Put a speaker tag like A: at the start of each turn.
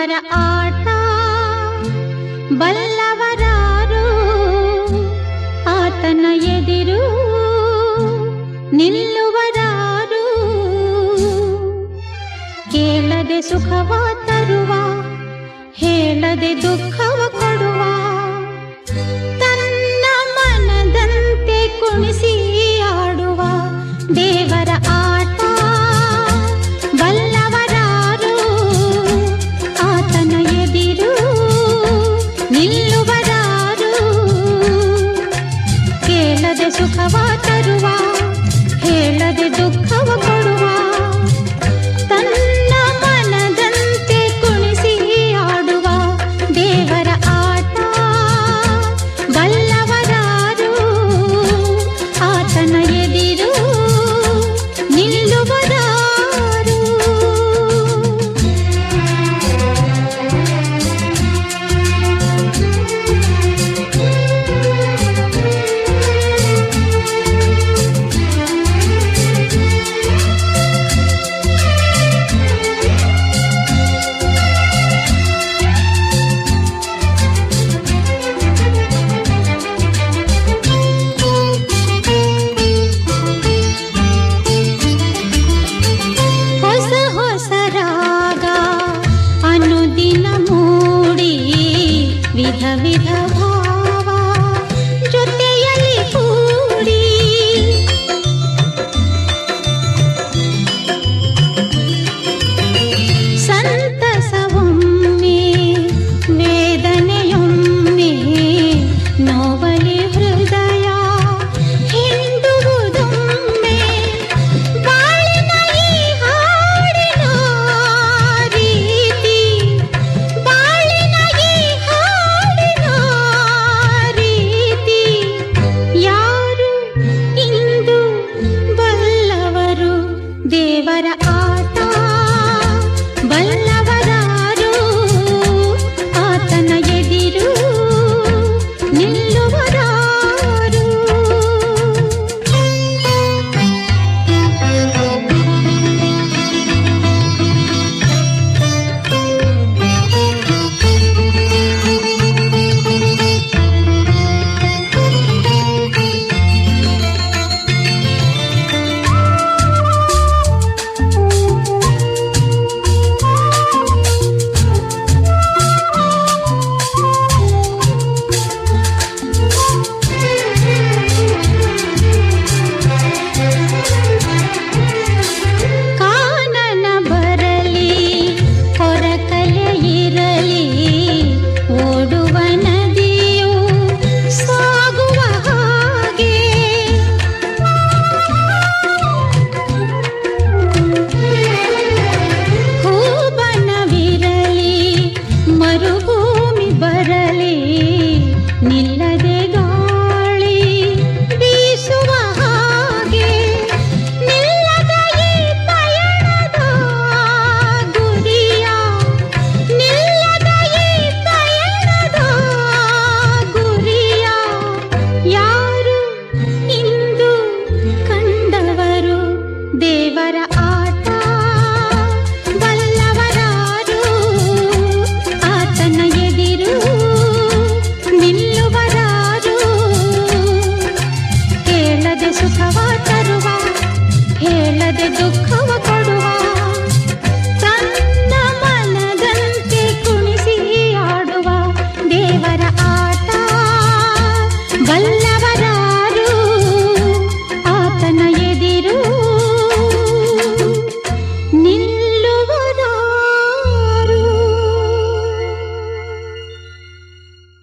A: ದೇವರ ಆಟ ಬಲ್ಲವರಾರು, ಆತನ ಎದಿರು ನಿಲ್ಲುವರಾರು. ಕೇಳದೆ ಸುಖವ ತರುವ, ಹೇಳದೆ ದುಃಖವ ಕೊಡುವ, ತನ್ನ ಮನದಂತೆ ಕುಣಿಸಿ ಆಡುವ ದೇವರ ಆಟ ಬಲ್ಲವರಾರು, ಆತನ ಎದಿರು ನಿಲ್ಲುವರಾರು. ಕೇಳದೆ ಸುಖವ ತರುವ, ಹೇಳದೆ ದುಃಖವ ಕೊಡುವ, ತನ್ನ ಮನದಂತೆ ಕುಣಿಸಿ ಆಡುವ ದೇವರ ಆಟ ಬಲ್ಲವರಾರು, ಆತನ ಎದಿರು ನಿಲ್ಲುವರಾರು. ವಿಧ ವಿಧ ಭಾವ ಜೊತೆಯಲ್ಲಿ ಕೂಡಿ, ಸಂತಸವೊಮ್ಮೆ ವೇದನೆಯೊಮ್ಮೆ ನೋವಲಿ ಹೃದಯ ಹಿಂಡುವುದೊಮ್ಮೆ. ಬಾಳಿನ ಈ ಹಾಡಿನ ರೀತಿ, ಬಾಳಿನ ಈ ರೀತಿ ಯಾರು ಇಂದು ಬಲ್ಲವರು ದೇವರ ಆಟ ಬಲ್ಲವರಾರು, ಆತನ ಎದಿರು ನಿಲ್ಲುವರಾರು. ನಿಲ್ಲದೆ ಗಾಳಿ ಬೀಸುವ ಹಾಗೆ, ನಿಲ್ಲದ ಈ ಪಯಣದ ಗುರಿಯ, ನಿಲ್ಲದ ಈ ಪಯಣದ ಗುರಿಯ ಯಾರು ಇಂದು ಕಂಡವರು ದೇವರ ಆಟ ಬಲ್ಲವರಾರು, ಆತನ ಎದಿರು ನಿಲ್ಲುವರಾರು. ಕೇಳದೆ ಸುಖವ ತರುವ, ಹೇಳದೆ ದುಃಖವ